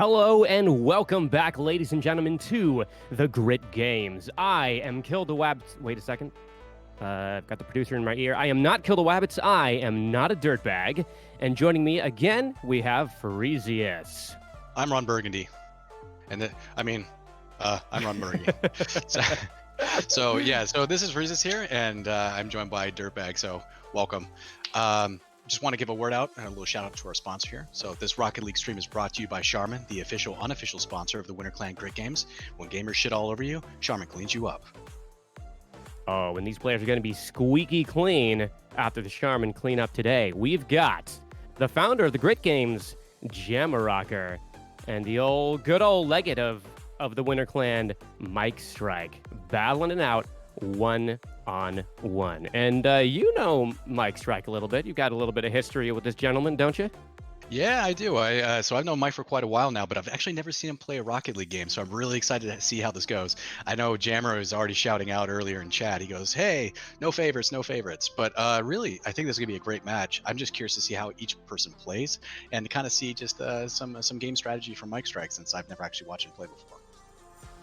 Hello and welcome back, ladies and gentlemen, to the Grit Games. I am Kill the Wabbits. Wait a second. I've got the producer in my ear. I am not Kill the Wabbits. I am not a dirtbag. And joining me again, we have Fresius. I'm Ron Burgundy. And I'm Ron Burgundy. so this is Fresius here, and I'm joined by Dirtbag, so welcome. Just want to give a word out and a little shout out to our sponsor here. So this Rocket League stream is brought to you by Charmin, the official, unofficial sponsor of the Winter Clan Grit Games. When gamers shit all over you, Charmin cleans you up. Oh, and these players are going to be squeaky clean after the Charmin cleanup today. We've got the founder of the Grit Games, Jammerocker, and the good old legate of the Winter Clan, Mikestrike, battling it out one-on-one. And you know Mikestrike a little bit. You've got a little bit of history with this gentleman, don't you? Yeah, I do. So I've known Mike for quite a while now, but I've actually never seen him play a Rocket League game. So I'm really excited to see how this goes. I know Jammer was already shouting out earlier in chat. He goes, "Hey, no favorites, no favorites." But really, I think this is gonna be a great match. I'm just curious to see how each person plays and to kind of see just some game strategy from Mikestrike, since I've never actually watched him play before.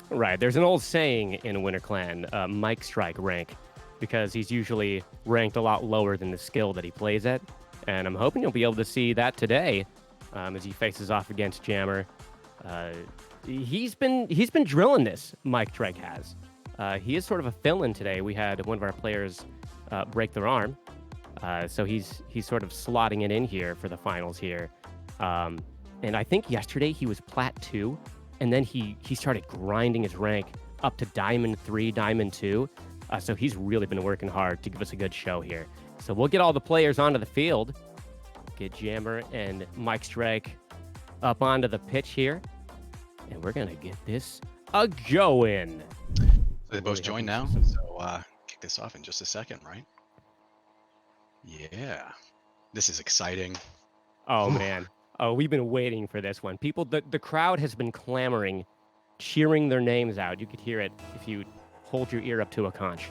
Right. There's an old saying in Winter Clan, Mikestrike rank, because he's usually ranked a lot lower than the skill that he plays at. And I'm hoping you'll be able to see that today as he faces off against Jammer. He's been drilling this, Mikestrike has. He is sort of a fill-in today. We had one of our players break their arm. So he's sort of slotting it in here for the finals here. And I think yesterday he was Plat 2, and then he started grinding his rank up to Diamond 3, Diamond 2. So he's really been working hard to give us a good show here. So we'll get all the players onto the field, get Jammer and Mikestrike up onto the pitch here, and we're going to get this a-going. So they both join now, so kick this off in just a second, right? Yeah. This is exciting. Oh, man. Oh, we've been waiting for this one. People, the crowd has been clamoring, cheering their names out. You could hear it if you hold your ear up to a conch.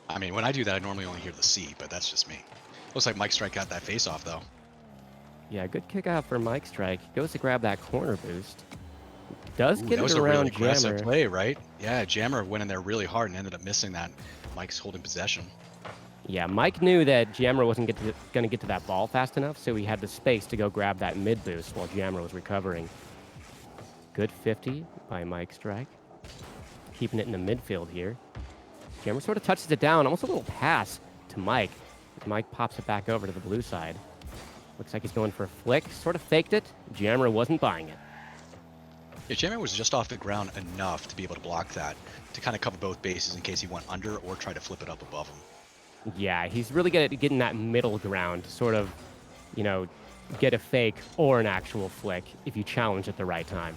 I mean, when I do that, I normally only hear the C, but that's just me. Looks like Mikestrike got that face off, though. Yeah, good kick out for Mikestrike. He goes to grab that corner boost. Does get that was it a around really aggressive Jammer. play, right? Yeah, Jammer went in there really hard and ended up missing that. Mike's holding possession. Yeah, Mike knew that Jammer wasn't going to get to that ball fast enough, so he had the space to go grab that mid boost while Jammer was recovering. Good 50 by Mikestrike. Keeping it in the midfield here. Jammer sort of touches it down, almost a little pass to Mike. Mike pops it back over to the blue side. Looks like he's going for a flick. Sort of faked it. Jammer wasn't buying it. Yeah, Jammer was just off the ground enough to be able to block that, to kind of cover both bases in case he went under or try to flip it up above him. Yeah, he's really good at getting that middle ground to sort of, you know, get a fake or an actual flick if you challenge at the right time.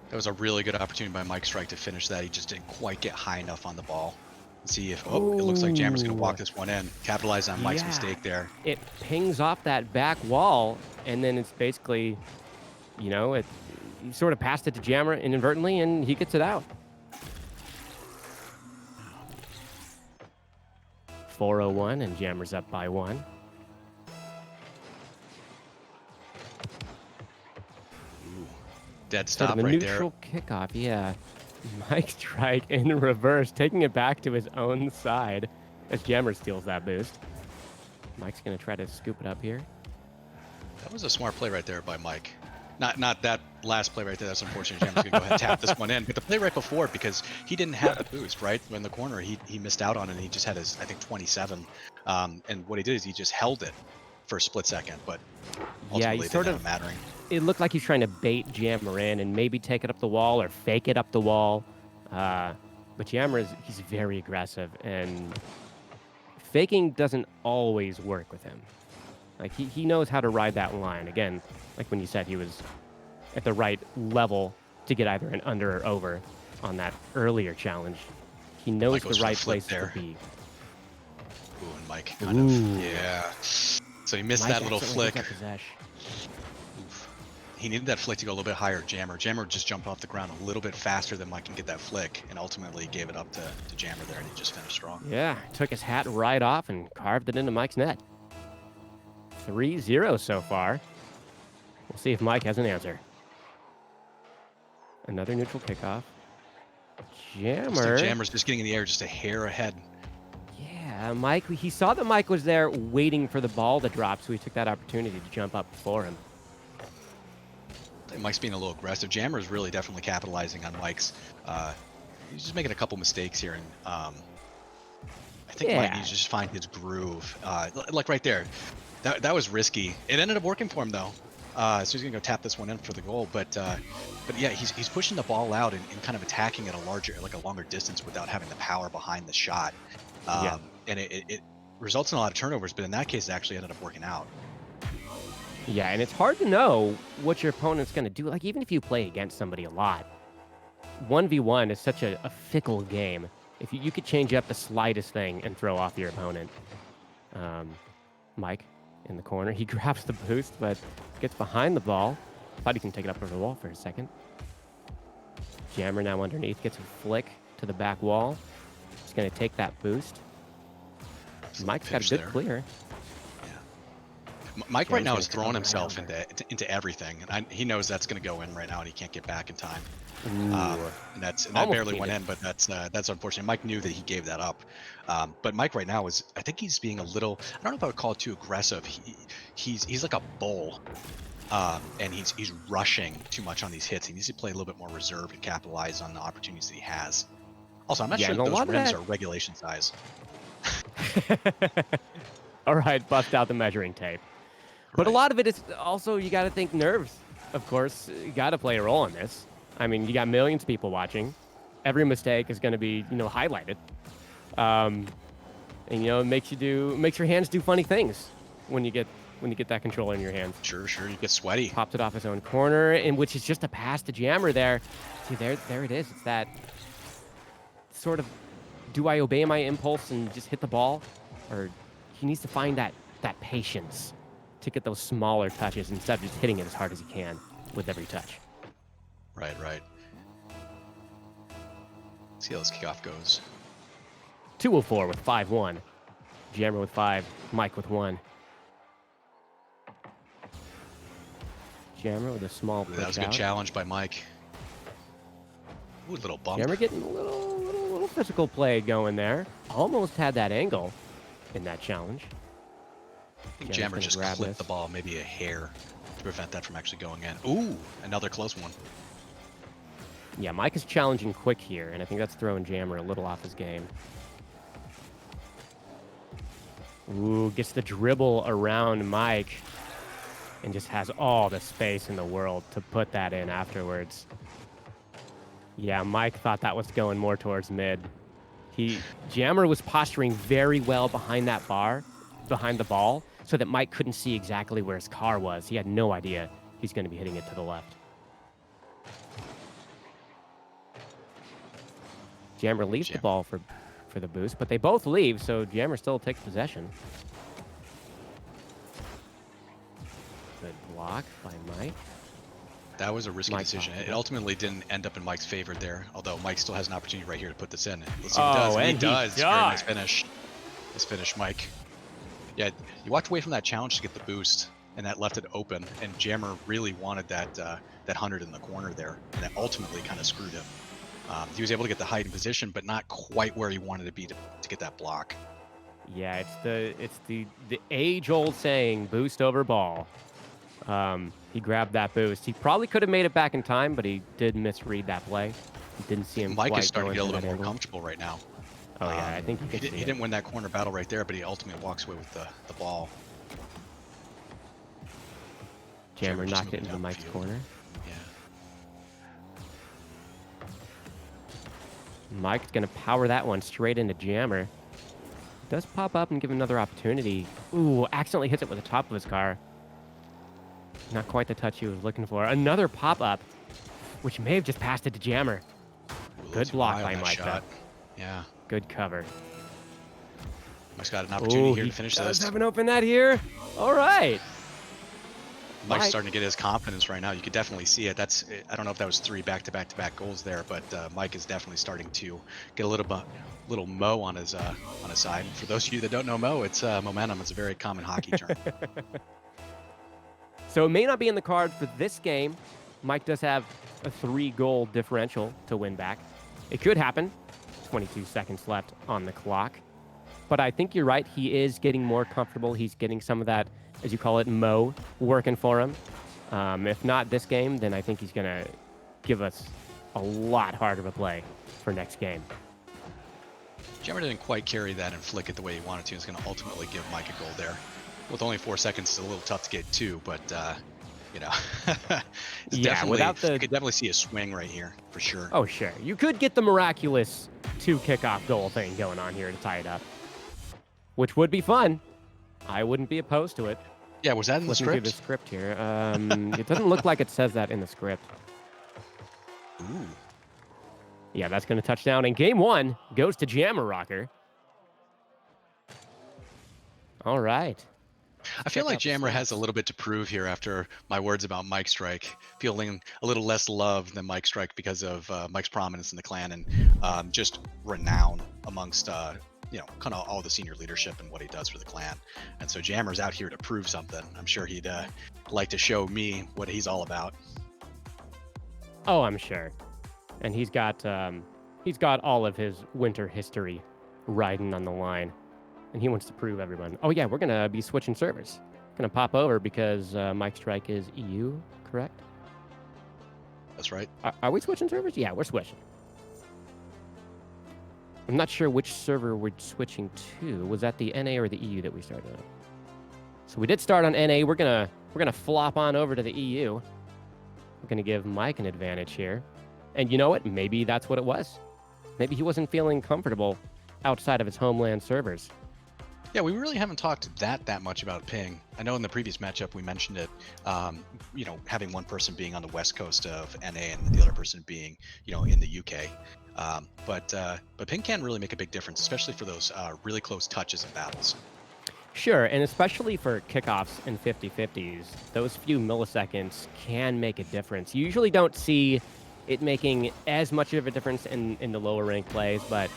That was a really good opportunity by Mikestrike to finish that. He just didn't quite get high enough on the ball. See if, it looks like Jammer's going to walk this one in. Capitalize on Mike's mistake there. It pings off that back wall, and then it's basically, you know, he sort of passed it to Jammer inadvertently, and he gets it out. 401, and Jammer's up by 1. Ooh, dead stop sort of a right neutral kickoff, yeah. Mikestrike in reverse, taking it back to his own side as Jammer steals that boost. Mike's going to try to scoop it up here. That was a smart play right there by Mike. Not that last play right there. That's unfortunate. Jammer's going to go ahead and tap this one in. But the play right before, because he didn't have the boost, right? In the corner, he missed out on it, and he just had his, I think, 27. And what he did is he just held it for a split second, but ultimately it ended up mattering. It looked like he's trying to bait Jammer in and maybe take it up the wall or fake it up the wall. But Jammer, he's very aggressive, and faking doesn't always work with him. Like, he knows how to ride that line. Again, like when you said he was at the right level to get either an under or over on that earlier challenge. He knows the right place to be. Ooh, and Mike kind of, yeah. So he missed Mike that little flick. Oof. He needed that flick to go a little bit higher. Jammer just jumped off the ground a little bit faster than Mike can get that flick, and ultimately gave it up to Jammer there, and he just finished strong. Yeah, took his hat right off and carved it into Mike's net. 3-0 so far. We'll see if Mike has an answer. Another neutral kickoff. Jammer. Jammer's just getting in the air just a hair ahead. Yeah, Mike, he saw that Mike was there waiting for the ball to drop, so he took that opportunity to jump up before him. Mike's being a little aggressive. Jammer is really definitely capitalizing on Mike's. He's just making a couple mistakes here, and I think Mike needs to just find his groove. Like right there, that was risky. It ended up working for him though. So he's gonna go tap this one in for the goal. But yeah, he's pushing the ball out and kind of attacking at a longer distance without having the power behind the shot. And it results in a lot of turnovers. But in that case, it actually ended up working out. Yeah, and it's hard to know what your opponent's going to do. Like, even if you play against somebody a lot, 1v1 is such a fickle game. If you could change up the slightest thing and throw off your opponent. Mike in the corner. He grabs the boost, but gets behind the ball. Thought he can take it up over the wall for a second. Jammer now underneath. Gets a flick to the back wall. He's going to take that boost. Mike's got a good clear. Mike right now is throwing himself into everything, and he knows that's going to go in right now, and he can't get back in time. And that barely went in, but that's unfortunate. Mike knew that he gave that up, but Mike right now I think he's being a little, I don't know if I would call it too aggressive. He's like a bull, and he's rushing too much on these hits. He needs to play a little bit more reserved and capitalize on the opportunities that he has. Also, I'm not sure if those rims are regulation size. All right, bust out the measuring tape. But a lot of it is also, you got to think nerves, of course. You got to play a role in this. I mean, you got millions of people watching. Every mistake is going to be, highlighted. And, it makes your hands do funny things when you get that controller in your hands. Sure. You get sweaty. Pops it off his own corner, in which is just a pass to Jammer there. See, there it is. It's that sort of, do I obey my impulse and just hit the ball? Or he needs to find that patience to get those smaller touches instead of just hitting it as hard as he can with every touch. Right. See how this kickoff goes. 204 with 5-1. Jammer with 5. Mike with 1. Jammer with a small push. That was a good challenge by Mike. Ooh, little bump. Jammer getting a little physical play going there. Almost had that angle in that challenge. I think Jammer just clipped the ball maybe a hair to prevent that from actually going in. Ooh, another close one. Yeah, Mike is challenging quick here, and I think that's throwing Jammer a little off his game. Ooh, gets the dribble around Mike and just has all the space in the world to put that in afterwards. Yeah, Mike thought that was going more towards mid. Jammer was posturing very well behind that bar, behind the ball, so that Mike couldn't see exactly where his car was. He had no idea he's going to be hitting it to the left. Jammer leaves the ball for the boost, but they both leave, so Jammer still takes possession. Good block by Mike. That was a risky decision. It ultimately didn't end up in Mike's favor there, although Mike still has an opportunity right here to put this in. Let's see what he does. And he does. Very nice finish. Nice finish, Mike. Yeah, you walked away from that challenge to get the boost, and that left it open. And Jammer really wanted that 100 in the corner there, and that ultimately kind of screwed him. He was able to get the height and position, but not quite where he wanted to be to get that block. Yeah, it's the age-old saying, boost over ball. He grabbed that boost. He probably could have made it back in time, but he did misread that play. He didn't see him. Mike is starting to get a little bit more comfortable right now. Oh yeah, I think he didn't win that corner battle right there, but he ultimately walks away with the ball. Jammer knocked it into Mike's corner. Yeah. Mike's gonna power that one straight into Jammer. Does pop up and give him another opportunity. Ooh, accidentally hits it with the top of his car. Not quite the touch he was looking for. Another pop-up, which may have just passed it to Jammer. Good block by Mike. Yeah. Good cover. Mike's got an opportunity here to finish this. Have an open net here. All right. Mike's starting to get his confidence right now. You could definitely see it. I don't know if that was 3 back-to-back goals there, but Mike is definitely starting to get a little mo on his side. For those of you that don't know mo, it's momentum. It's a very common hockey term. So it may not be in the cards for this game. Mike does have a 3-goal differential to win back. It could happen. 22 seconds left on the clock. But I think you're right. He is getting more comfortable. He's getting some of that, as you call it, mo working for him. If not this game, then I think he's going to give us a lot harder of a play for next game. Jammer didn't quite carry that and flick it the way he wanted to. It's going to ultimately give Mike a goal there. With only 4 seconds, it's a little tough to get 2, but, you know, without the... you could definitely see a swing right here, for sure. Oh, sure. You could get the miraculous 2 kickoff goal thing going on here to tie it up, which would be fun. I wouldn't be opposed to it. Yeah, was that in the Looking script? through the script here. It doesn't look like it says that in the script. Ooh. Yeah, that's going to touch down. And game 1 goes to Jammerocker. All right. I feel like Jammer has a little bit to prove here after my words about Mikestrike, feeling a little less love than Mikestrike because of Mike's prominence in the clan and just renown amongst, you know, kind of all the senior leadership and what he does for the clan. And so Jammer's out here to prove something. I'm sure he'd like to show me what he's all about. Oh, I'm sure. And he's got all of his winter history riding on the line. And he wants to prove everyone. Oh, yeah, we're going to be switching servers. Going to pop over because Mikestrike is EU, correct? That's right. Are we switching servers? Yeah, we're switching. I'm not sure which server we're switching to. Was that the NA or the EU that we started on? So we did start on NA. We're gonna flop on over to the EU. We're gonna give Mike an advantage here. And you know what? Maybe that's what it was. Maybe he wasn't feeling comfortable outside of his homeland servers. Yeah, we really haven't talked that much about ping. I know in the previous matchup we mentioned it, you know, having one person being on the west coast of NA and the other person being, you know, in the UK. But ping can really make a big difference, especially for those really close touches and battles. Sure, and especially for kickoffs and 50-50s, those few milliseconds can make a difference. You usually don't see it making as much of a difference in the lower rank plays, but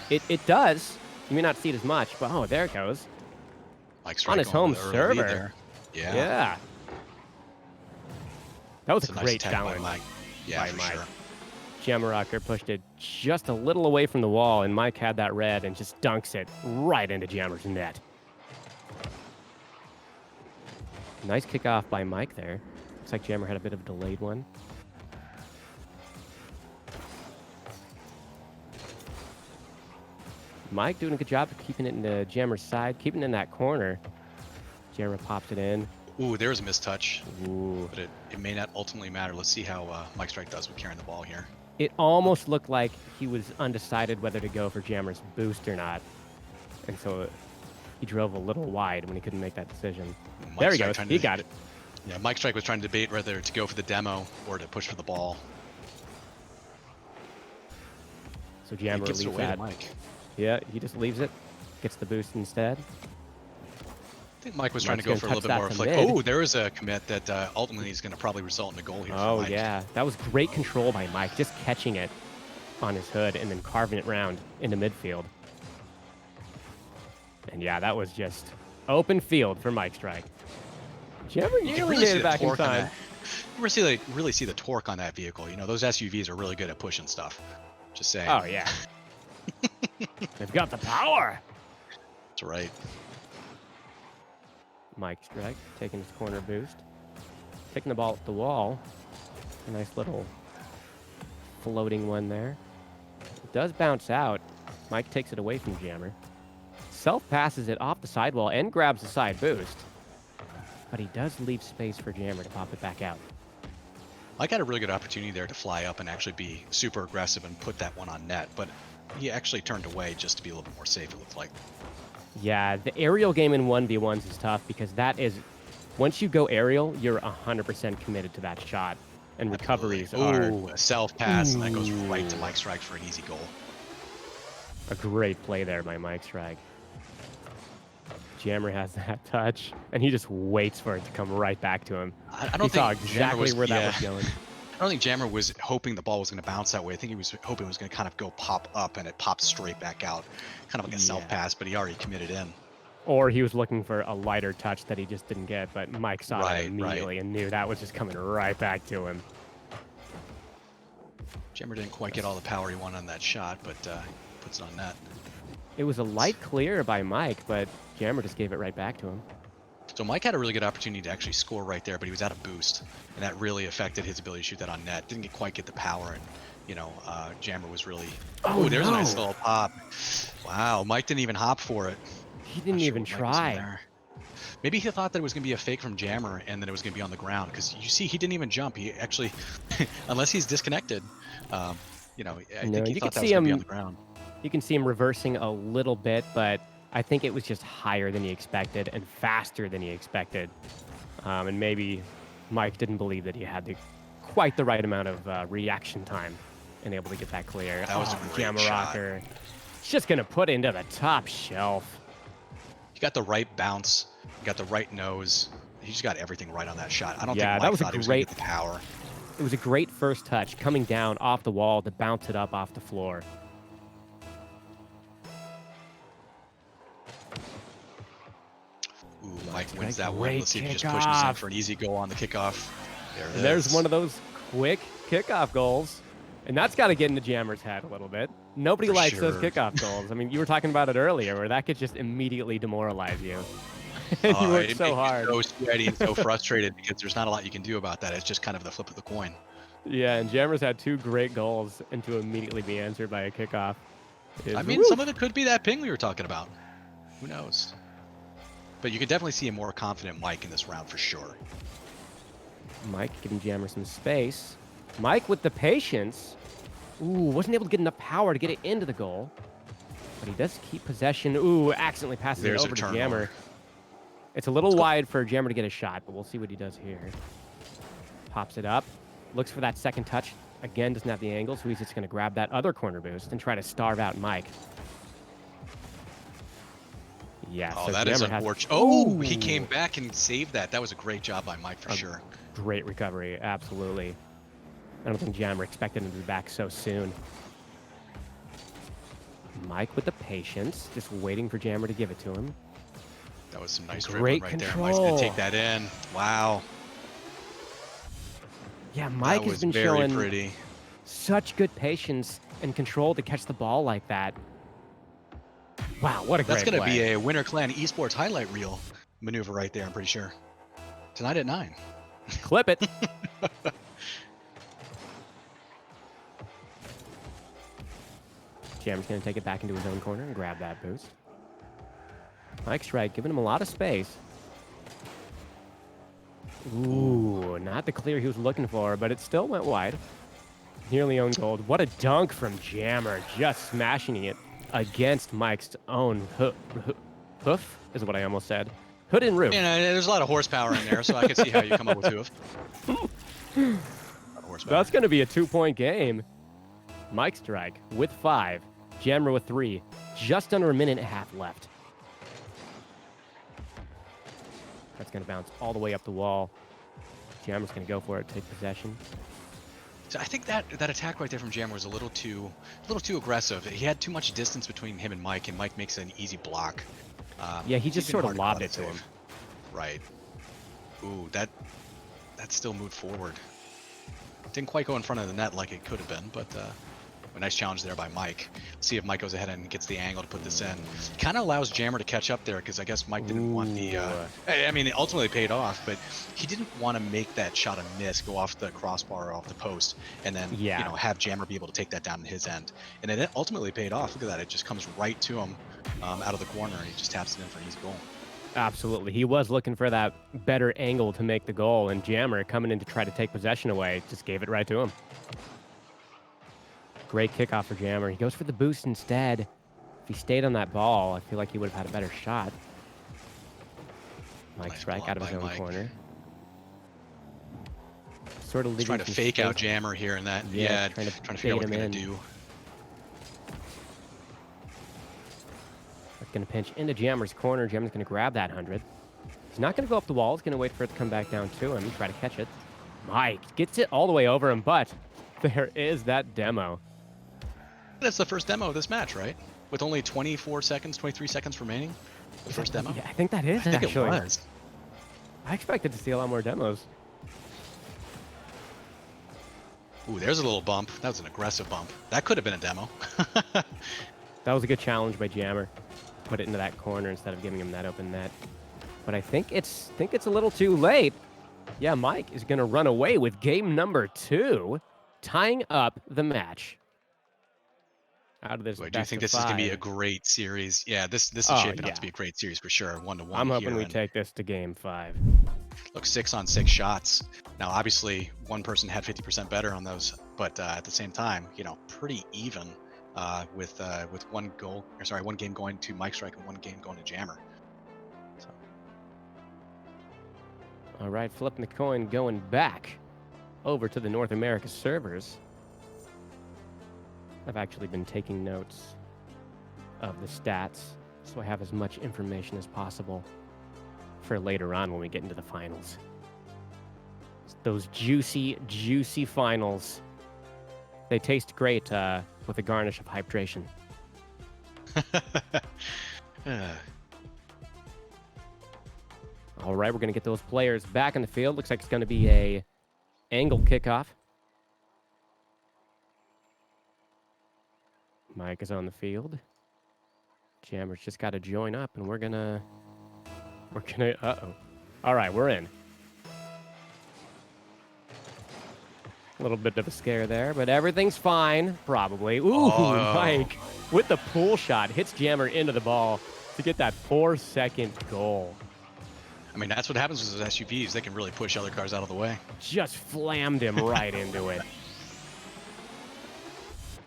it does. You may not see it as much, but oh, there it goes. Mikestrike on his home server. Yeah. That was It's a nice great attack by challenge Mike. Yeah, by for Mike. sure. Jammerocker pushed it just a little away from the wall, and Mike had that red and just dunks it right into Jammer's net. Nice kickoff by Mike there. Looks like Jammer had a bit of a delayed one. Mike doing a good job of keeping it in the Jammer's side, keeping it in that corner. Jammer pops it in. Ooh, there's a mistouch. Ooh. But it may not ultimately matter. Let's see how Mikestrike does with carrying the ball here. It almost looked like he was undecided whether to go for Jammer's boost or not. And so he drove a little wide when he couldn't make that decision. There he goes. He got it. Yeah, Mikestrike was trying to debate whether to go for the demo or to push for the ball. So Jammer leaves that. Mike. Yeah, he just leaves it. Gets the boost instead. I think Mike was trying to go for a little bit more of like, oh, there is a commit that ultimately is going to probably result in a goal here. Oh, yeah. That was great control by Mike, just catching it on his hood and then carving it round into midfield. And yeah, that was just open field for Mikestrike. Jammer nearly made it back in time. You really see the torque on that vehicle. You know, those SUVs are really good at pushing stuff. Just saying. Oh, yeah. They've got the power. That's right. Mikestrike taking his corner boost. Taking the ball at the wall. A nice little floating one there. It does bounce out. Mike takes it away from Jammer. Self-passes it off the sidewall and grabs the side boost. But he does leave space for Jammer to pop it back out. Mike had a really good opportunity there to fly up and actually be super aggressive and put that one on net, but he actually turned away just to be a little bit more safe, it looked like. Yeah, the aerial game in 1v1s is tough because that is, once you go aerial, you're 100% committed to that shot. And recoveries are... Ooh, a self-pass, and that goes right to Mikestrike for an easy goal. A great play there by Mikestrike. Jammer has that touch, and he just waits for it to come right back to him. I don't he saw think exactly where that was going. I don't think Jammer was hoping the ball was going to bounce that way. I think he was hoping it was going to kind of go pop up, and it popped straight back out. Kind of like a self-pass, but he already committed in. Or he was looking for a lighter touch that he just didn't get, but Mike saw that Right, immediately and knew that was just coming right back to him. Jammer didn't quite get all the power he wanted on that shot, but puts it on net. It was a light clear by Mike, but Jammer just gave it right back to him. So Mike had a really good opportunity to actually score right there, but he was out of boost, and that really affected his ability to shoot that on net. Didn't quite get the power, and Jammer was really. Oh, There's no. a nice little pop. Wow, Mike didn't even hop for it. He didn't even try. Maybe he thought that it was going to be a fake from Jammer, and then it was going to be on the ground. Because you see, he didn't even jump. He actually, unless he's disconnected, I think he thought that was going to be on the ground. You can see him reversing a little bit, but I think it was just higher than he expected and faster than he expected. And maybe Mike didn't believe that he had quite the right amount of reaction time and able to get that clear. That was a great Jammerocker. It's just going to put into the top shelf. He got the right bounce. He got the right nose. He just got everything right on that shot. I don't think Mike that was thought he was going to get the power. It was a great first touch, coming down off the wall to bounce it up off the floor. Ooh, Mike wins that one. Let's see if he just pushes in for an easy goal on the kickoff. There's one of those quick kickoff goals. And that's got to get into Jammer's head a little bit. Nobody likes those kickoff goals. I mean, you were talking about it earlier, where that could just immediately demoralize you. And you worked so hard. So sweaty and so frustrated because there's not a lot you can do about that. It's just kind of the flip of the coin. Yeah, and Jammer's had 2 great goals, and to immediately be answered by a kickoff. Some of it could be that ping we were talking about. Who knows? But you could definitely see a more confident Mike in this round for sure. Mike giving Jammer some space. Mike with the patience. Ooh, wasn't able to get enough power to get it into the goal. But he does keep possession. Ooh, accidentally passes it over to Jammer. It's a little wide for Jammer to get a shot, but we'll see what he does here. Pops it up. Looks for that second touch. Again, doesn't have the angle, so he's just going to grab that other corner boost and try to starve out Mike. Yeah, oh, so that Jammer is unfortunate. Oh, he came back and saved that. That was a great job by Mike for sure. Great recovery, absolutely. I don't think Jammer expected him to be back so soon. Mike with the patience, just waiting for Jammer to give it to him. That was some nice dribbling right there. Mike's going to take that in. Wow. Yeah, Mike has been showing such good patience and control to catch the ball like that. Wow, what a great play. That's going to be a Winter Clan Esports highlight reel maneuver right there, I'm pretty sure. Tonight at 9. Clip it. Jammer's going to take it back into his own corner and grab that boost. Mikestrike giving him a lot of space. Ooh, not the clear he was looking for, but it still went wide. Nearly own goal. What a dunk from Jammer, just smashing it against Mike's own hoof, is what I almost said. Hood and roof. There's a lot of horsepower in there, so I can see how you come up with hoof. That's going to be a 2-point game. Mikestrike with 5. Jammer with 3. Just under a minute and a half left. That's going to bounce all the way up the wall. Jammer's going to go for it, take possession. So I think that attack right there from Jammer was a little too aggressive. He had too much distance between him and Mike makes an easy block. Yeah, he just sort of lobbed it to him. Right. Ooh, that still moved forward. Didn't quite go in front of the net like it could have been, but a nice challenge there by Mike. Let's see if Mike goes ahead and gets the angle to put this in. Kind of allows Jammer to catch up there because I guess Mike didn't want the... it ultimately paid off, but he didn't want to make that shot a miss, go off the crossbar or off the post, and then have Jammer be able to take that down in his end. And it ultimately paid off. Look at that. It just comes right to him out of the corner, and he just taps it in for an easy goal. Absolutely. He was looking for that better angle to make the goal, and Jammer, coming in to try to take possession away, just gave it right to him. Great kickoff for Jammer. He goes for the boost instead. If he stayed on that ball, I feel like he would have had a better shot. Mikestrike out of his own corner. Sort of trying to fake out Jammer here and that. Yeah, trying to figure out what he's going to do. That's going to pinch into Jammer's corner. Jammer's going to grab that 100. He's not going to go up the wall. He's going to wait for it to come back down to him. Try to catch it. Mike gets it all the way over him, but there is that demo. That's the first demo of this match, right? With only 24 seconds, 23 seconds remaining. The first demo? Yeah, I think that is I think actually. it was. I expected to see a lot more demos. Ooh, there's a little bump. That was an aggressive bump. That could have been a demo. That was a good challenge by Jammer. Put it into that corner instead of giving him that open net. But I think it's a little too late. Yeah, Mike is going to run away with game number 2, tying up the match. Out of this I do best think of this is going to be a 5. great series. Yeah, this is Oh, shaping up yeah. to be a great series for sure. 1-1 I'm hoping here. we And take this to game 5. look, 6-on-6 shots. Now, obviously, one person had 50% better on those, but at the same time, you know, pretty even with one game going to Mikestrike and one game going to Jammer. So. All right, flipping the coin, going back over to the North America servers. I've actually been taking notes of the stats, so I have as much information as possible for later on when we get into the finals. Those juicy, juicy finals. They taste great with a garnish of hydration. All right, we're going to get those players back in the field. Looks like it's going to be a angle kickoff. Mike is on the field. Jammer's just got to join up, and we're gonna, uh-oh. All right, we're in. A little bit of a scare there, but everything's fine, probably. Ooh, Mike with the pull shot hits Jammer into the ball to get that 4-second goal. I mean, that's what happens with those SUVs. They can really push other cars out of the way. Just flammed him right into it.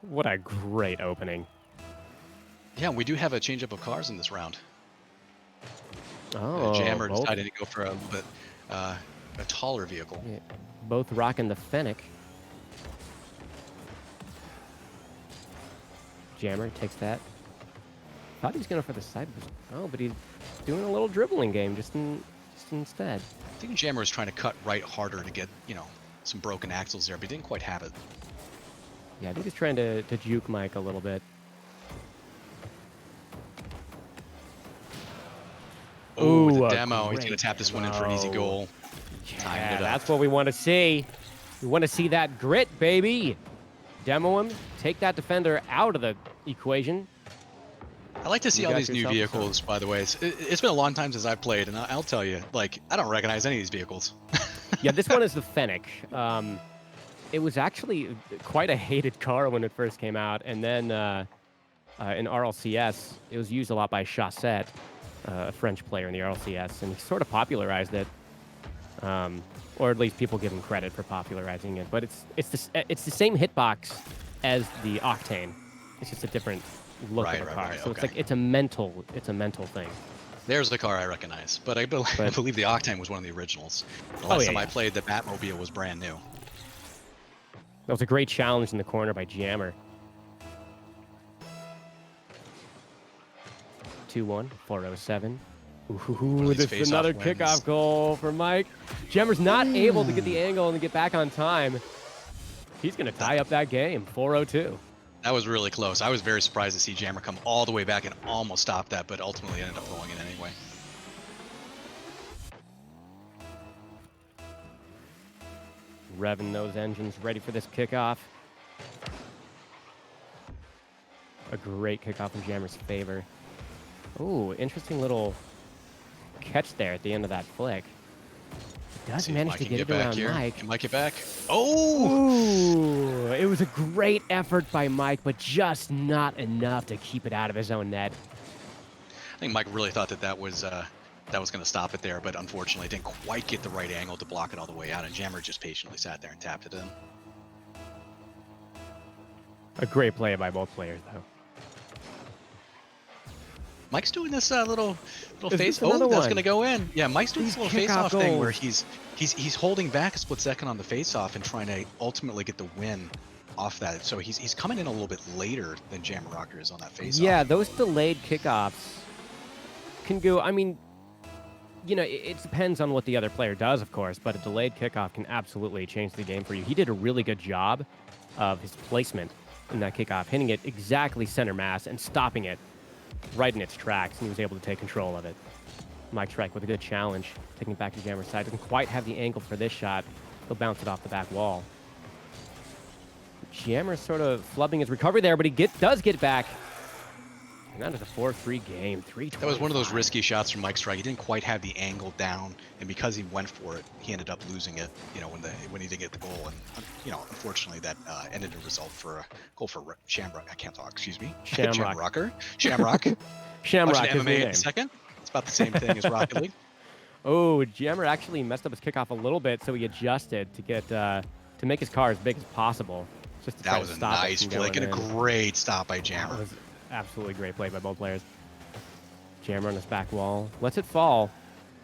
What a great opening. Yeah, we do have a change-up of cars in this round. Oh, Jammer both, decided to go for a little bit a taller vehicle. yeah, both rocking the Fennec. Jammer takes that. Thought he was going for the side boost. Oh, but he's doing a little dribbling game just instead. I think Jammer was trying to cut right harder to get, you know, some broken axles there, but he didn't quite have it. Yeah, I think he's trying to juke Mike a little bit. Oh, the a demo. He's going to great tap this one in for an easy demo. goal. Timed Yeah, it up. that's what we want to see. We want to see that grit, baby. Demo him, take that defender out of the equation. I like to see You all got these new yourself a vehicles, by the way. It's been a long time since I've played, and I'll tell you, like, I don't recognize any of these vehicles. Yeah, this one is the Fennec. It was actually quite a hated car when it first came out, and then in RLCS, it was used a lot by Chassette, a French player in the RLCS, and he sort of popularized it, or at least people give him credit for popularizing it. But it's the same hitbox as the Octane. It's just a different look of a car. So it's like it's a mental thing. There's the car I recognize, but I believe the Octane was one of the originals. The last time I played, the Batmobile was brand new. That was a great challenge in the corner by Jammer. 2-1, 407. Ooh, this is another kickoff goal for Mike. Jammer's not able to get the angle and get back on time. He's going to tie up that game, 402. That was really close. I was very surprised to see Jammer come all the way back and almost stop that, but ultimately ended up throwing it anyway. Revving those engines, ready for this kickoff. A great kickoff in Jammer's favor. Ooh, interesting little catch there at the end of that flick. He does manage to get it around Mike. Can Mike get back? Oh! Ooh, it was a great effort by Mike, but just not enough to keep it out of his own net. I think Mike really thought that was going to stop it there, but unfortunately didn't quite get the right angle to block it all the way out, and Jammer just patiently sat there and tapped it in. A great play by both players, though. Mike's doing this little face. Oh, that's gonna go in. Yeah, Mike's doing this little face-off thing where he's holding back a split second on the face-off and trying to ultimately get the win off that. So he's coming in a little bit later than Jammerocker is on that face-off. Yeah, those delayed kickoffs can go. I mean, you know, it depends on what the other player does, of course, but a delayed kickoff can absolutely change the game for you. He did a really good job of his placement in that kickoff, hitting it exactly center mass and stopping it right in its tracks, and he was able to take control of it. Mikestrike with a good challenge, taking it back to Jammer's side. Doesn't quite have the angle for this shot. He'll bounce it off the back wall. Jammer's sort of flubbing his recovery there, but he does get back. And that is a 4-3 game, 3-2. That was one of those risky shots from Mikestrike. He didn't quite have the angle down, and because he went for it, he ended up losing it. You know, when he did get the goal, and you know, unfortunately, that ended the result for a goal for Shamrock. I can't talk. Excuse me. Jammerocker. Shamrock. Shamrock Watching is the MMA in name. a second. It's about the same thing as Rocket League. Oh, Jammer actually messed up his kickoff a little bit, so he adjusted to get to make his car as big as possible. Just to That was a nice flick and a great stop by Jammer. That was absolutely great play by both players. Jammer on his back wall, lets it fall.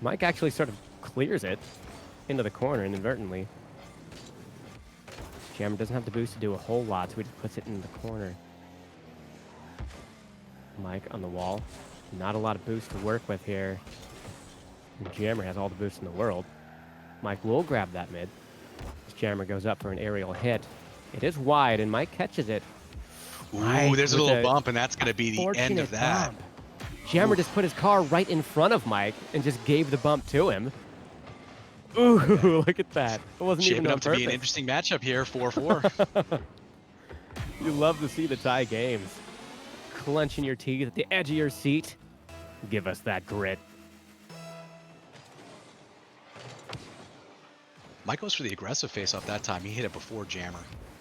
Mike actually sort of clears it into the corner inadvertently. Jammer doesn't have the boost to do a whole lot, so he just puts it in the corner. Mike on the wall. Not a lot of boost to work with here. And Jammer has all the boost in the world. Mike will grab that mid. As Jammer goes up for an aerial hit. It is wide, and Mike catches it. Ooh, there's a little bump, and that's going to be the end of that. Bump. Jammer just put his car right in front of Mike and just gave the bump to him. Ooh, look at that. It wasn't even on purpose. Shaping up to be an interesting matchup here, 4-4. You love to see the tie games. Clenching your teeth at the edge of your seat. Give us that grit. Mike goes for the aggressive face-off that time. He hit it before Jammer.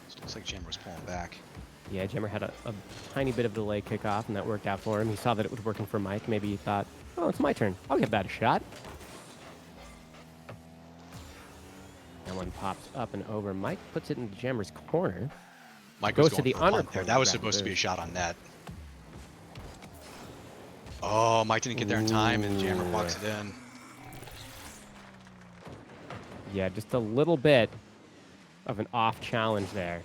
So it looks like Jammer was pulling back. Yeah, Jammer had a tiny bit of delay kickoff, and that worked out for him. He saw that it was working for Mike. Maybe he thought, oh, it's my turn. I'll give that a shot. That one pops up and over. Mike puts it into Jammer's corner. Mike goes was to the under corner. That was supposed to be a shot on net. Oh, Mike didn't get there in time, and Jammer walks it in. Yeah, just a little bit of an off challenge there.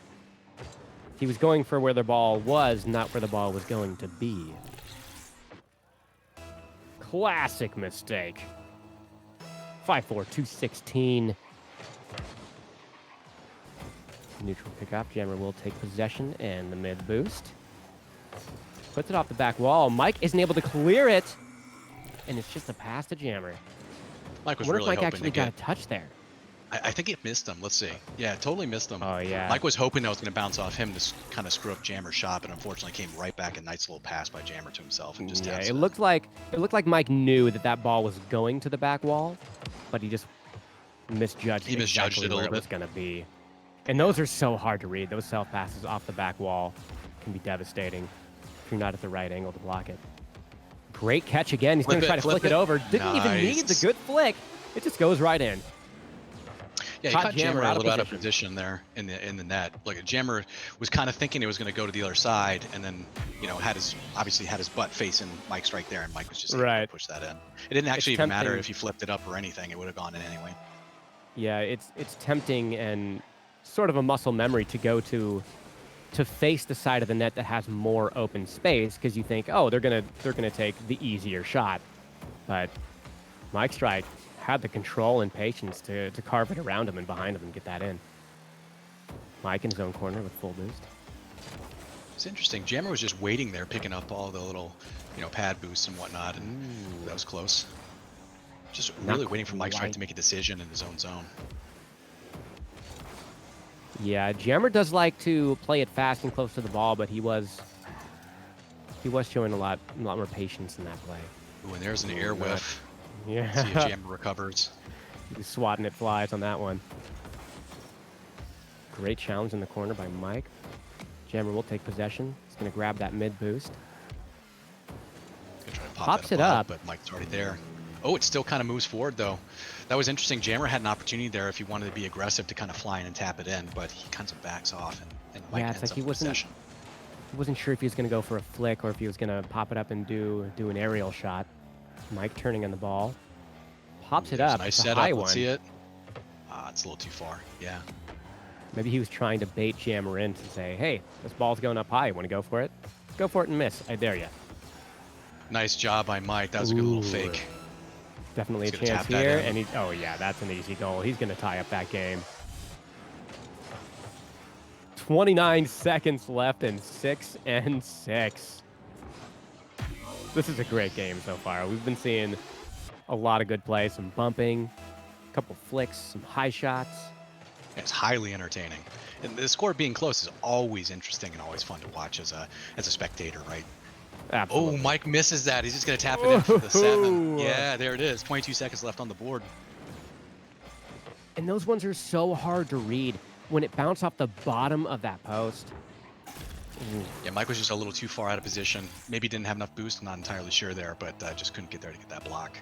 He was going for where the ball was, not where the ball was going to be. Classic mistake. 5-4, 216. Neutral pickup. Jammer will take possession and the mid boost. Puts it off the back wall. Mike isn't able to clear it. And it's just a pass to Jammer. Mike was I wonder really if Mike hoping actually to got get... a touch there. I think it missed him. Let's see. Yeah, it totally missed him. Oh, yeah. Mike was hoping that was going to bounce off him to kind of screw up Jammer's shot, but unfortunately came right back. A nice little pass by Jammer to himself. And just it looked like Mike knew that ball was going to the back wall, but he just misjudged it a where little it was bit. going to be. And those are so hard to read. Those self passes off the back wall can be devastating if you're not at the right angle to block it. Great catch again. He's going to try to flick it over. Didn't even need the good flick. It just goes right in. Yeah, he caught Jammer a little out of position there in the net. Like Jammer was kind of thinking it was going to go to the other side, and then obviously had his butt facing Mikestrike there, and Mike was just able to push that in. It didn't actually even matter if he flipped it up or anything; it would have gone in anyway. Yeah, it's tempting and sort of a muscle memory to go to face the side of the net that has more open space because you think, oh, they're gonna take the easier shot, but Mikestrike had the control and patience to carve it around him and behind him and get that in. Mike in his own corner with full boost. It's interesting. Jammer was just waiting there, picking up all the little, pad boosts and whatnot, and that was close. Just really waiting for Mikestrike to make a decision in his own zone. Yeah, Jammer does like to play it fast and close to the ball, but he was showing a lot more patience in that play. Ooh, and there's an air whiff. Yeah. See if Jammer recovers. He's swatting at flies on that one. Great challenge in the corner by Mike. Jammer will take possession. He's going to grab that mid boost. Try to Pops it up. But Mike's already there. Oh, it still kind of moves forward, though. That was interesting. Jammer had an opportunity there if he wanted to be aggressive to kind of fly in and tap it in, but he kind of backs off, and Mike ends up with possession. He wasn't sure if he was going to go for a flick or if he was going to pop it up and do an aerial shot. Mike turning on the ball. Pops it up. Nice setup. Let's see it. It's a little too far. Yeah. Maybe he was trying to bait Jammer in to say, hey, this ball's going up high. Want to go for it? Go for it and miss. I dare you. Nice job by Mike. That was a good little fake. Definitely a chance here. And oh, yeah, that's an easy goal. He's going to tie up that game. 29 seconds left and 6-6. This is a great game so far. We've been seeing a lot of good play, some bumping, a couple flicks, some high shots. It's highly entertaining. And the score being close is always interesting and always fun to watch as a spectator, right? Absolutely. Oh, Mike misses that. He's just going to tap it in for the 7. Ooh. Yeah, there it is. 22 seconds left on the board. And those ones are so hard to read when it bounced off the bottom of that post. Ooh. Yeah, Mike was just a little too far out of position. Maybe didn't have enough boost. I'm not entirely sure there, but just couldn't get there to get that block.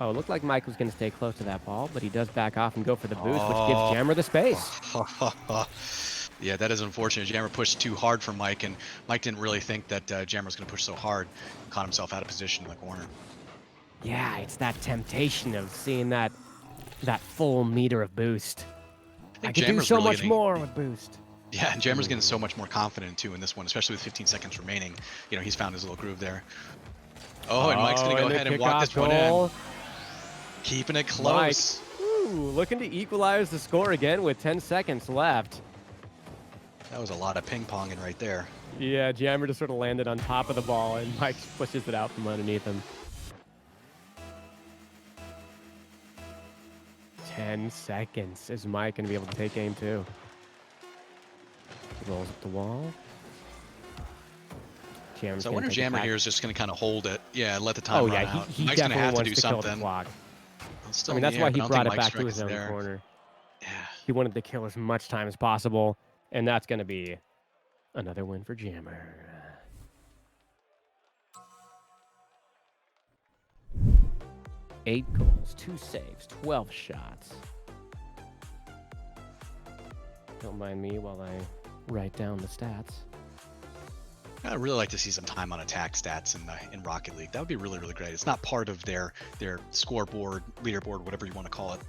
Oh, it looked like Mike was going to stay close to that ball, but he does back off and go for the boost, which gives Jammer the space. Yeah, that is unfortunate. Jammer pushed too hard for Mike, and Mike didn't really think that Jammer was going to push so hard. Caught himself out of position in the corner. Yeah, it's that temptation of seeing that full meter of boost. I could do so much more with boost. Yeah, and Jammer's getting so much more confident too in this one, especially with 15 seconds remaining. You know, he's found his little groove there. Oh, and Mike's going to go ahead and walk this one in. Keeping it close. Mike, looking to equalize the score again with 10 seconds left. That was a lot of ping-ponging right there. Yeah, Jammer just sort of landed on top of the ball, and Mike pushes it out from underneath him. 10 seconds. Is Mike going to be able to take game 2? He rolls up the wall. Jammer's so I wonder if Jammer here is just going to kind of hold it. Yeah, let the time run out. He Mike's going to have to do something. something. I mean, that's why he brought it back to his own corner. Yeah. He wanted to kill as much time as possible, and that's going to be another win for Jammer. Eight goals, 2 saves, 12 shots. Don't mind me while I write down the stats. I'd really like to see some time on attack stats in Rocket League. That would be really, really great. It's not part of their scoreboard, leaderboard, whatever you want to call it,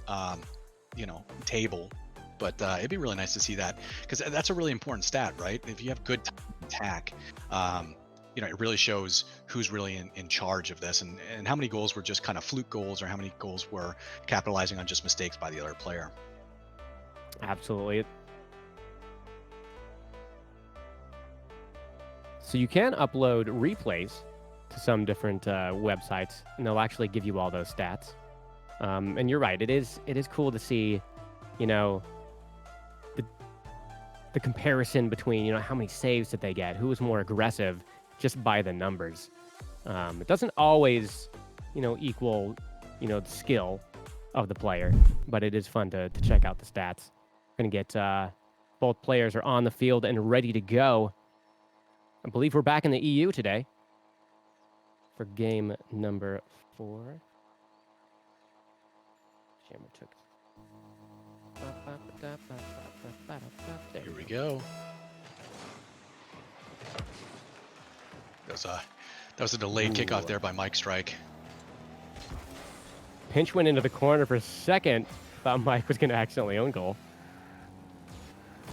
you know, table. But it'd be really nice to see that, because that's a really important stat, right? If you have good time on attack, you know, it really shows who's really in charge of this, and how many goals were just kind of fluke goals, or how many goals were capitalizing on just mistakes by the other player. Absolutely. So you can upload replays to some different websites, and they'll actually give you all those stats. And you're right, it is cool to see, you know, the comparison between, you know, how many saves did they get, who was more aggressive, just by the numbers. It doesn't always, you know, equal, you know, the skill of the player, but it is fun to check out the stats. We're gonna get both players are on the field and ready to go. I believe we're back in the EU today for game number 4. Jammer took. Here we go. That was a delayed kickoff there by Mikestrike. Pinch went into the corner for a second. Thought Mike was going to accidentally own goal.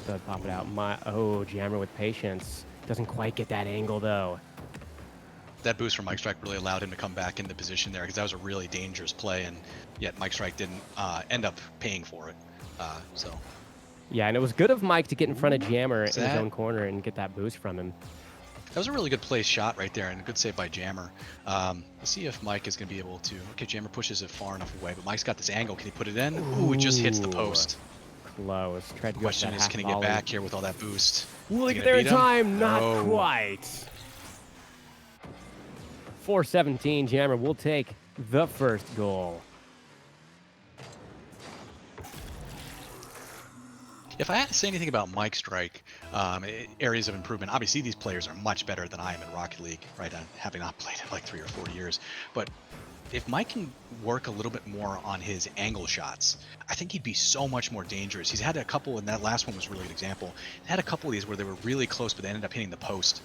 Does pop it out. Jammer with patience. Doesn't quite get that angle, though. That boost from Mikestrike really allowed him to come back into position there, because that was a really dangerous play, and yet Mikestrike didn't end up paying for it. Yeah, and it was good of Mike to get in front of Jammer in his own corner and get that boost from him. That was a really good place shot right there, and a good save by Jammer. Let's see if Mike is going to be able to... Okay, Jammer pushes it far enough away, but Mike's got this angle. Can he put it in? Ooh, it just hits the post. Close. Tried to the question is, can he get back here with all that boost? Will he get there in time? Not quite. 4-17, Jammer will take the first goal. If I had to say anything about Mikestrike, areas of improvement, obviously these players are much better than I am in Rocket League, right? Having not played it like 3 or 4 years. But if Mike can work a little bit more on his angle shots, I think he'd be so much more dangerous. He's had a couple, and that last one was really an example. He had a couple of these where they were really close, but they ended up hitting the post,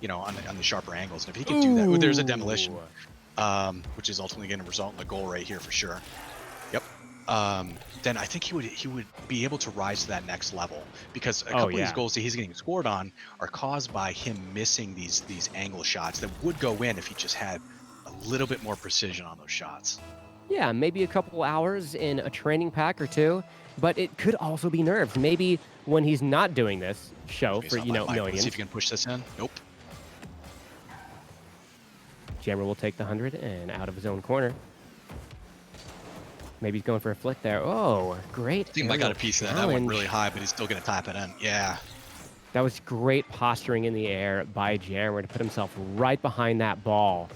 you know, on the sharper angles. And if he can do that, there's a demolition, which is ultimately going to result in a goal right here for sure. Yep. Then I think he would be able to rise to that next level, because a couple of these goals that he's getting scored on are caused by him missing these angle shots that would go in if he just had a little bit more precision on those shots. Yeah, maybe a couple hours in a training pack or two but it could also be nerfed. Maybe when he's not doing this show for, you know, Let's millions. see if you can push this in. Nope. Jammer will take the 100 and out of his own corner. Maybe he's going for a flick there. Oh, great. I think Mike got a piece of that. That went really high, but he's still going to tap it in. Yeah. That was great posturing in the air by Jammer to put himself right behind that ball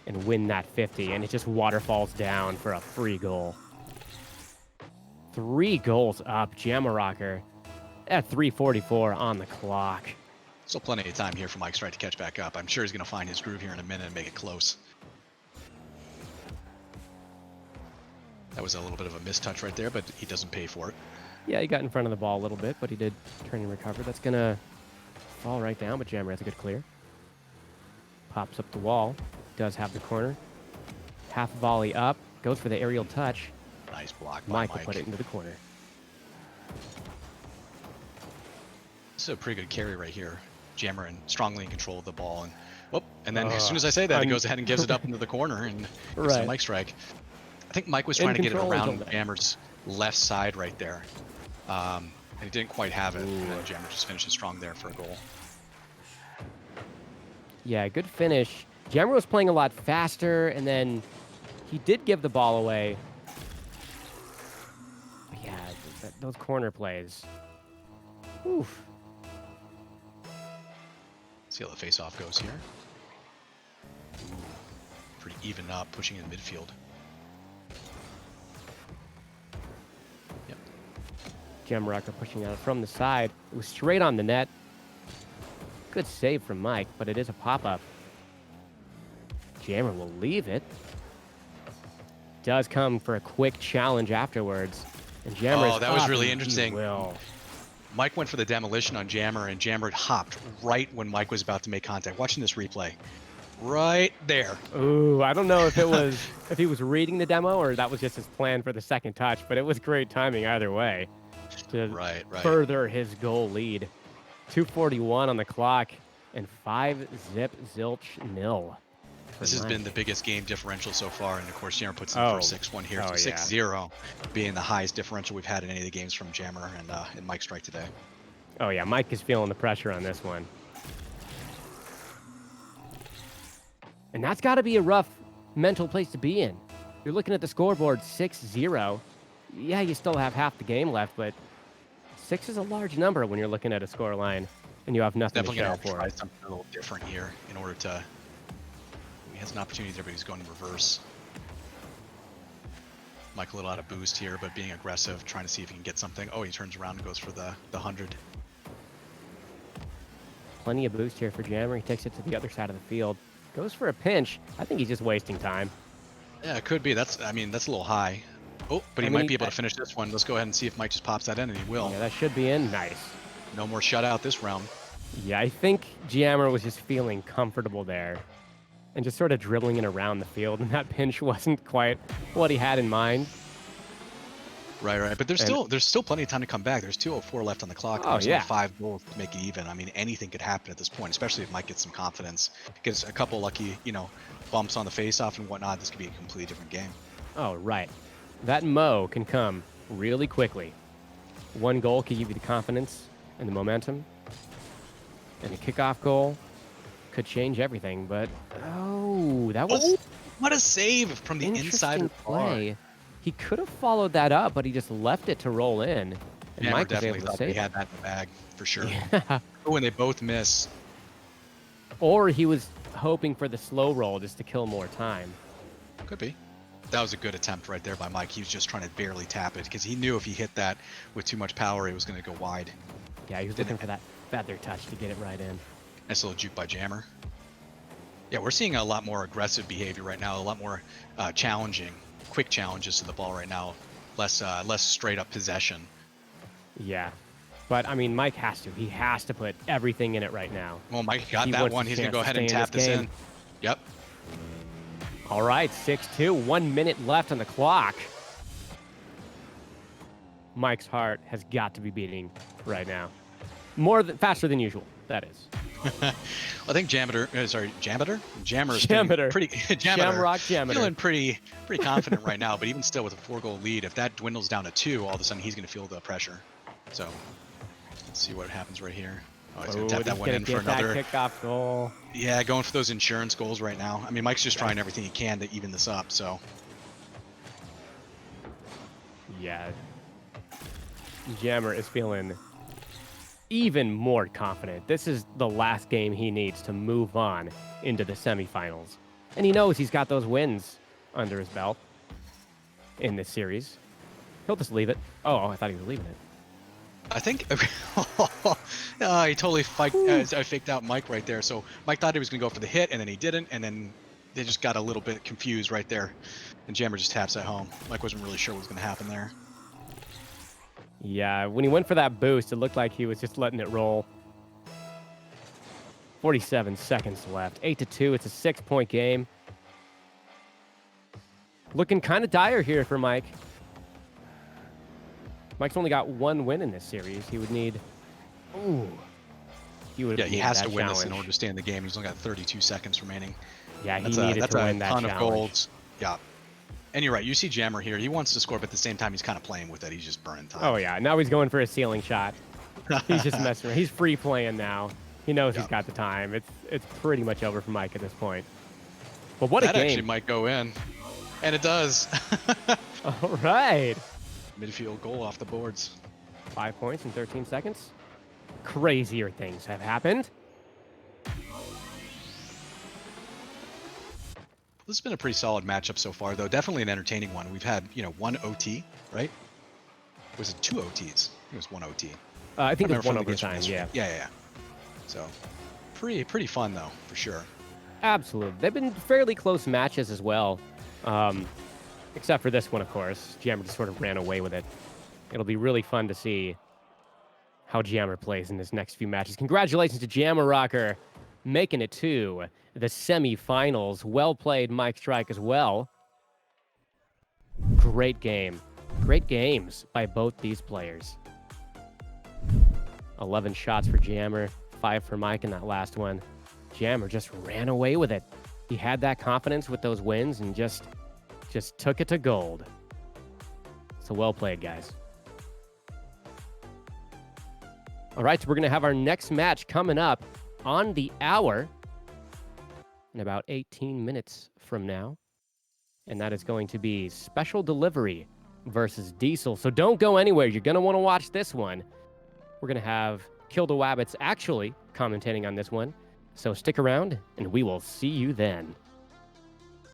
and win that 50. And it just waterfalls down for a free goal. 3 goals up. Jammerocker at 3:44 on the clock. Still plenty of time here for Mikestrike to catch back up. I'm sure he's going to find his groove here in a minute and make it close. That was a little bit of a mistouch right there, but he doesn't pay for it. Yeah, he got in front of the ball a little bit, but he did turn and recover. That's going to fall right down, but Jammer has a good clear. Pops up the wall. Does have the corner. Half volley up. Goes for the aerial touch. Nice block by Mike will put it into the corner. This is a pretty good carry right here. Jammer and strongly in control of the ball. And then as soon as I say that, he goes ahead and gives it up into the corner and gives it a Mikestrike. I think Mike was trying to get it around Jammer's left side right there. And he didn't quite have it. And then Jammer just finishes strong there for a goal. Yeah, good finish. Jammer was playing a lot faster, and then he did give the ball away. But yeah, those corner plays. Oof. See how the face-off goes here. Ooh, pretty even up, pushing in midfield. Yep. Jammerocker pushing out from the side. It was straight on the net. Good save from Mike, but it is a pop-up. Jammer will leave it. Does come for a quick challenge afterwards. And Jammer that was really interesting. Will. Mike went for the demolition on Jammer, and Jammer hopped right when Mike was about to make contact. Watching this replay. Right there. Ooh, I don't know if it was if he was reading the demo or that was just his plan for the second touch, but it was great timing either way to further his goal lead. 2:41 on the clock and 5-0. This has been the biggest game differential so far, and of course Jammer puts in for a 6-1 here, so 6-0 being the highest differential we've had in any of the games from Jammer and Mikestrike today. Oh yeah, Mike is feeling the pressure on this one. And that's got to be a rough mental place to be in. You're looking at the scoreboard, 6-0. Yeah, you still have half the game left, but 6 is a large number when you're looking at a score line and you have nothing to show for it. Try something a little different here in order to... He has an opportunity there, but he's going in reverse. Mike a little out of boost here, but being aggressive, trying to see if he can get something. Oh, he turns around and goes for the 100. Plenty of boost here for Jammer. He takes it to the other side of the field. Goes for a pinch. I think he's just wasting time. Yeah, it could be. That's a little high. Oh, but he might be able to finish this one. Let's go ahead and see if Mike just pops that in, and he will. Yeah, that should be in. Nice. No more shutout this round. Yeah, I think Jammer was just feeling comfortable there and just sort of dribbling it around the field, and that pinch wasn't quite what he had in mind. Right. But there's still plenty of time to come back. There's 2:04 left on the clock. There's only 5 goals to make it even. I mean, anything could happen at this point, especially if Mike gets some confidence, gets a couple lucky, bumps on the face-off and whatnot. This could be a completely different game. Oh, right. That mo can come really quickly. 1 goal can give you the confidence and the momentum, and a kickoff goal could change everything. But that was what a save from the inside of the play. He could have followed that up, but he just left it to roll in. And Mike was able to save it. He had that in the bag for sure. Yeah. When they both miss. Or he was hoping for the slow roll just to kill more time. Could be. That was a good attempt right there by Mike. He was just trying to barely tap it because he knew if he hit that with too much power, it was going to go wide. Yeah, he was looking for that feather touch to get it right in. Nice little juke by Jammer. Yeah, we're seeing a lot more aggressive behavior right now, a lot more challenging, quick challenges to the ball right now, less straight up possession. Yeah, but I mean, Mike has to. He has to put everything in it right now. Well, Mike got that one. He's going to go ahead and tap this in. Yep. All right, 6-2, 1 minute left on the clock. Mike's heart has got to be beating right now. Faster than usual, that is. I think Jammer is Jammeter. pretty Jamrock Jammeter. feeling pretty confident right now. But even still, with a 4-goal lead, if that dwindles down to 2, all of a sudden he's going to feel the pressure. So let's see what happens right here. Oh, he's going to tap that one in for another kickoff goal. Yeah, going for those insurance goals right now. I mean, Mike's just trying everything he can to even this up. So yeah, Jammer is feeling even more confident. This is the last game he needs to move on into the semifinals. And he knows he's got those wins under his belt in this series. He'll just leave it. Oh, I thought he was leaving it. I think he totally faked out Mike right there. So Mike thought he was going to go for the hit, and then he didn't, and then they just got a little bit confused right there. And Jammer just taps at home. Mike wasn't really sure what was going to happen there. Yeah, when he went for that boost, it looked like he was just letting it roll. 47 seconds left. 8-2. It's a 6-point game. Looking kind of dire here for Mike. Mike's only got 1 win in this series. He would need... Ooh. He has to win this in order to stay in the game. He's only got 32 seconds remaining. Yeah, he needed to win that challenge. That's a ton of goals. Yeah. And you're right. You see Jammer here. He wants to score, but at the same time, he's kind of playing with it. He's just burning time. Oh, yeah. Now he's going for a ceiling shot. He's just messing around. He's free playing now. He knows he's got the time. It's pretty much over for Mike at this point. But what a game. That actually might go in. And it does. All right. Midfield goal off the boards. 5 points in 13 seconds. Crazier things have happened. This has been a pretty solid matchup so far, though. Definitely an entertaining one. We've had, 1 OT, right? Was it 2 OTs? It was 1 OT. I think it was 1 overtime, yeah. Yeah. So, pretty fun, though, for sure. Absolutely. They've been fairly close matches as well. Except for this one, of course. Jammer just sort of ran away with it. It'll be really fun to see how Jammer plays in his next few matches. Congratulations to Jammerocker making it to the semifinals. Well played, Mikestrike, as well. Great game. Great games by both these players. 11 shots for Jammer, 5 for Mike in that last one. Jammer just ran away with it. He had that confidence with those wins and just took it to gold. So well played, guys. All right, so we're going to have our next match coming up on the hour in about 18 minutes from now. And that is going to be Special Delivery versus Diesel. So don't go anywhere. You're going to want to watch this one. We're going to have Kill the Wabbits actually commentating on this one. So stick around, and we will see you then.